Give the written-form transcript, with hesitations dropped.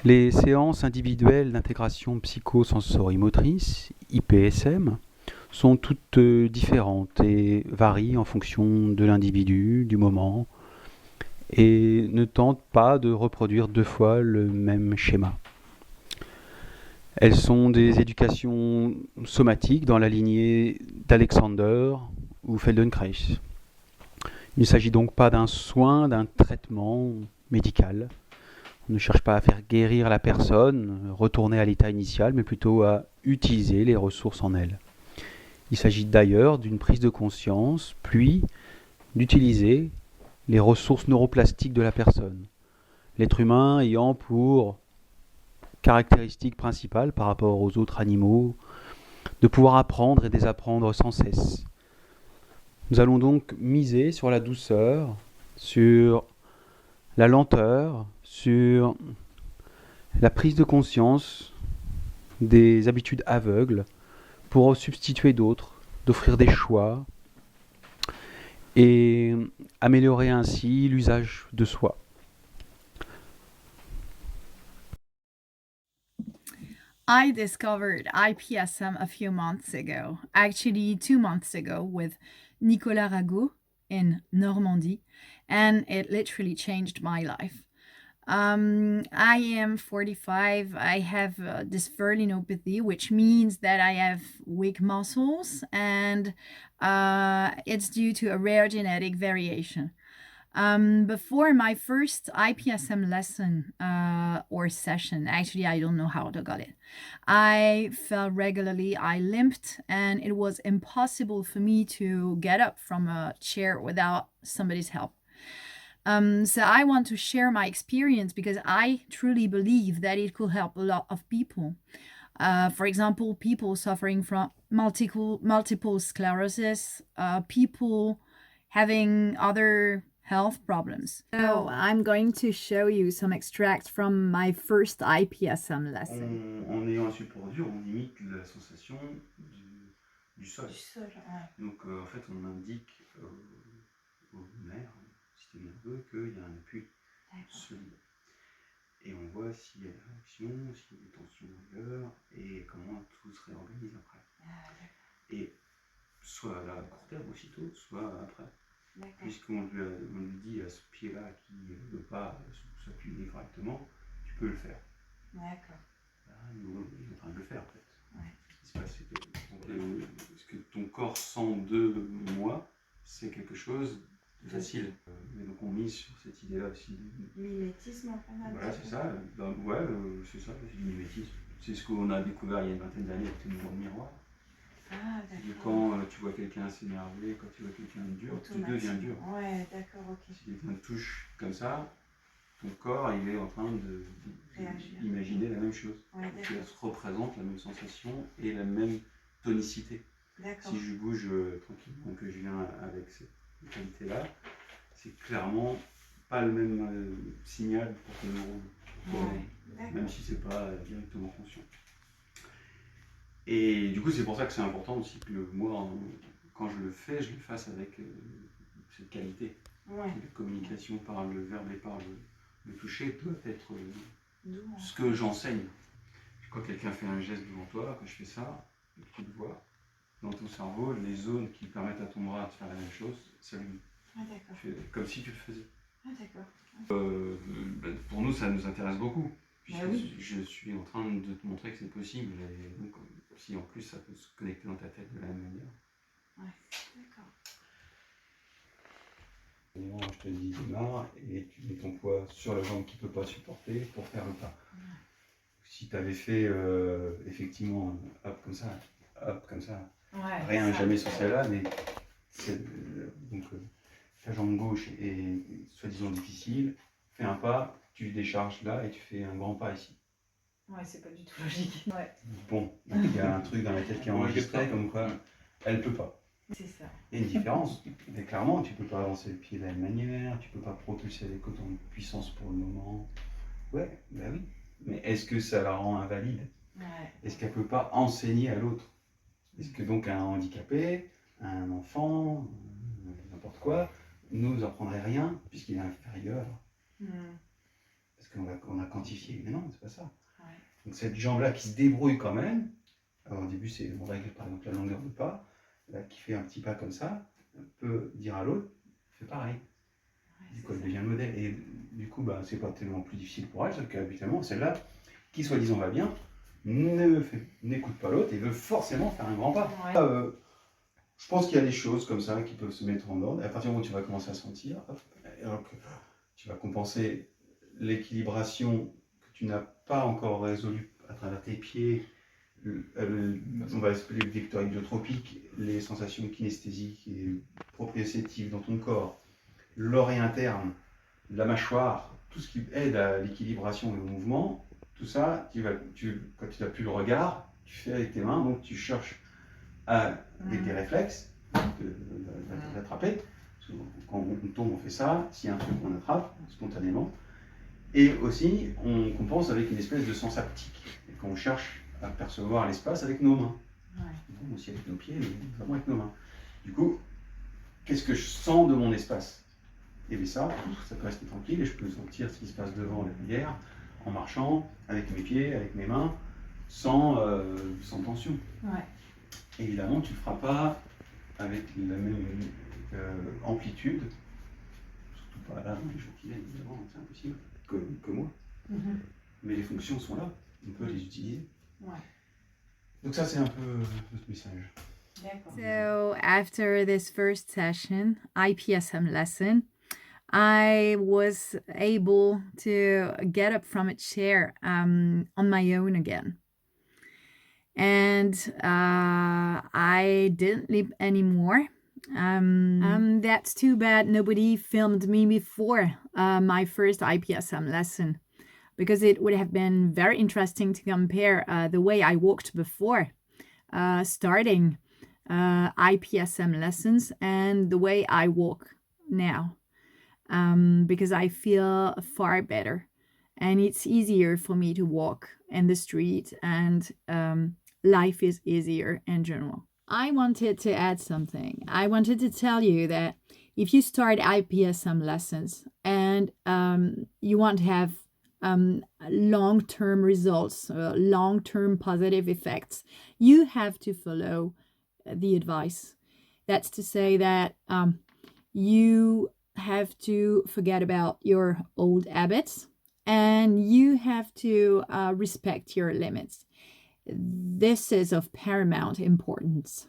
Les séances individuelles d'intégration psychosensori-motrice, IPSM, sont toutes différentes et varient en fonction de l'individu, du moment, et ne tentent pas de reproduire 2 fois le même schéma. Elles sont des éducations somatiques dans la lignée d'Alexander ou Feldenkrais. Il ne s'agit donc pas d'un soin, d'un traitement médical. On ne cherche pas à faire guérir la personne, retourner à l'état initial, mais plutôt à utiliser les ressources en elle. Il s'agit d'ailleurs d'une prise de conscience, puis d'utiliser les ressources neuroplastiques de la personne. L'être humain ayant pour caractéristique principale par rapport aux autres animaux de pouvoir apprendre et désapprendre sans cesse. Nous allons donc miser sur la douceur, sur la lenteur, sur la prise de conscience des habitudes aveugles pour substituer d'autres, d'offrir des choix et améliorer ainsi l'usage de soi. I discovered IPSM a few months ago, actually 2 months ago, with Nicolas Rago in Normandy, and it literally changed my life. I am 45. I have dysferlinopathy, which means that I have weak muscles, and it's due to a rare genetic variation. Before my first IPSM lesson or session, actually, I don't know how to got it. I fell regularly, I limped, and it was impossible for me to get up from a chair without somebody's help. So I want to share my experience because I truly believe that it could help a lot of people. For example, people suffering from multiple sclerosis, people having other health problems. So I'm going to show you some extracts from my first IPSM lesson. En ayant un support dur, on imite la sensation du sol. Ouais. Donc en fait, on indique au nerf, au système nerveux, qu'il y a un appui solide. Et on voit s'il y a des réactions, s'il y a des tensions ailleurs, et comment tout se réorganise après. Et soit à court terme aussitôt, soit après. Puisqu'on lui dit à ce pied-là qui ne veut pas s'appuyer correctement, tu peux le faire. D'accord. Là, nous, on est en train de le faire en fait. Ouais. Ce qui se passe, c'est que ce que ton corps sent de moi, c'est quelque chose de facile. Mais donc on mise sur cette idée-là aussi. Mimétisme en fait. Voilà, c'est ça. C'est ça, c'est du mimétisme. C'est ce qu'on a découvert il y a une vingtaine d'années avec le miroir. Ah, quand tu vois quelqu'un s'énerver, quand tu vois quelqu'un de dur, tu deviens dur. Ouais, d'accord, ok. Si quelqu'un te touche comme ça, ton corps il est en train d'imaginer la même chose. Ouais, il se représente la même sensation et la même tonicité. Si je bouge tranquillement, que je viens avec cette qualité-là, c'est clairement pas le même signal pour tes neurones, même si c'est pas directement conscient. Et du coup, c'est pour ça que c'est important aussi que moi, quand je le fasse avec cette qualité. La communication par le verbe et par le toucher doit être ce que j'enseigne. Quand quelqu'un fait un geste devant toi, que je fais ça, tu le vois, dans ton cerveau, les zones qui permettent à ton bras de faire la même chose s'allument. Comme si tu le faisais. Pour nous, ça nous intéresse beaucoup. Puisque je suis en train de te montrer que c'est possible. Et donc, si en plus ça peut se connecter dans ta tête de la même manière. Je te dis démarre et tu mets ton poids sur la jambe qui ne peut pas supporter pour faire le pas. Si tu avais fait effectivement hop comme ça, rien jamais sur celle-là, mais donc ta jambe gauche est soi-disant difficile, fais un pas, tu décharges là et tu fais un grand pas ici. Ouais, c'est pas du tout logique. Bon, il y a un truc dans la tête qui est enregistré comme quoi elle peut pas. C'est ça. Il y a une différence, mais clairement tu peux pas avancer le pied de la même manière, tu peux pas propulser avec autant de puissance pour le moment. Ouais, bah oui. Mais est-ce que ça la rend invalide? Est-ce qu'elle peut pas enseigner à l'autre? Est-ce que donc un handicapé, un enfant, n'importe quoi, nous apprendrait rien puisqu'il est inférieur? Parce qu'on a quantifié. Mais non, c'est pas ça. Ouais. Donc cette jambe-là qui se débrouille quand même, alors au début on règle par exemple la longueur de pas, là, qui fait un petit pas comme ça, peut dire à l'autre, fais pareil. Du coup, elle devient le modèle. Et du coup, c'est pas tellement plus difficile pour elle, sauf qu'habituellement, celle-là, qui soi-disant va bien, n'écoute pas l'autre et veut forcément faire un grand pas. Ouais. Je pense qu'il y a des choses comme ça qui peuvent se mettre en ordre. Et à partir du moment où tu vas commencer à sentir, alors que tu vas compenser l'équilibration que tu n'as pas encore résolue à travers tes pieds, on va appeler le vecteur hydrotropique, les sensations kinesthésiques et proprioceptives dans ton corps, l'oreille interne, la mâchoire, tout ce qui aide à l'équilibration et au mouvement, tout ça, quand tu n'as plus le regard, tu fais avec tes mains, donc tu cherches avec des réflexes d'attraper. Quand on tombe, on fait ça. S'il y a un truc, on attrape spontanément. Et aussi, on compense avec une espèce de sens haptique. Et quand on cherche à percevoir l'espace avec nos mains. Ouais. Aussi avec nos pieds, mais vraiment avec nos mains. Du coup, qu'est-ce que je sens de mon espace? Et bien ça peut rester tranquille et je peux sentir ce qui se passe devant la lumière en marchant, avec mes pieds, avec mes mains, sans tension. Ouais. Évidemment, tu ne le feras pas avec la même amplitude, surtout pas là dans les jours qui viennent, évidemment, c'est impossible, que moi. Mm-hmm. Mais les fonctions sont là, on peut les utiliser. Ouais. Donc ça, c'est un peu notre message. So after this first session, IPSM lesson, I was able to get up from a chair on my own again. And I didn't leap anymore. That's too bad nobody filmed me before my first IPSM lesson, because it would have been very interesting to compare the way I walked before starting IPSM lessons and the way I walk now, because I feel far better and it's easier for me to walk in the street, and life is easier in general. I wanted to add something. I wanted to tell you that if you start IPSM lessons and you want to have long-term results, long-term positive effects, you have to follow the advice. That's to say that you have to forget about your old habits and you have to respect your limits. This is of paramount importance.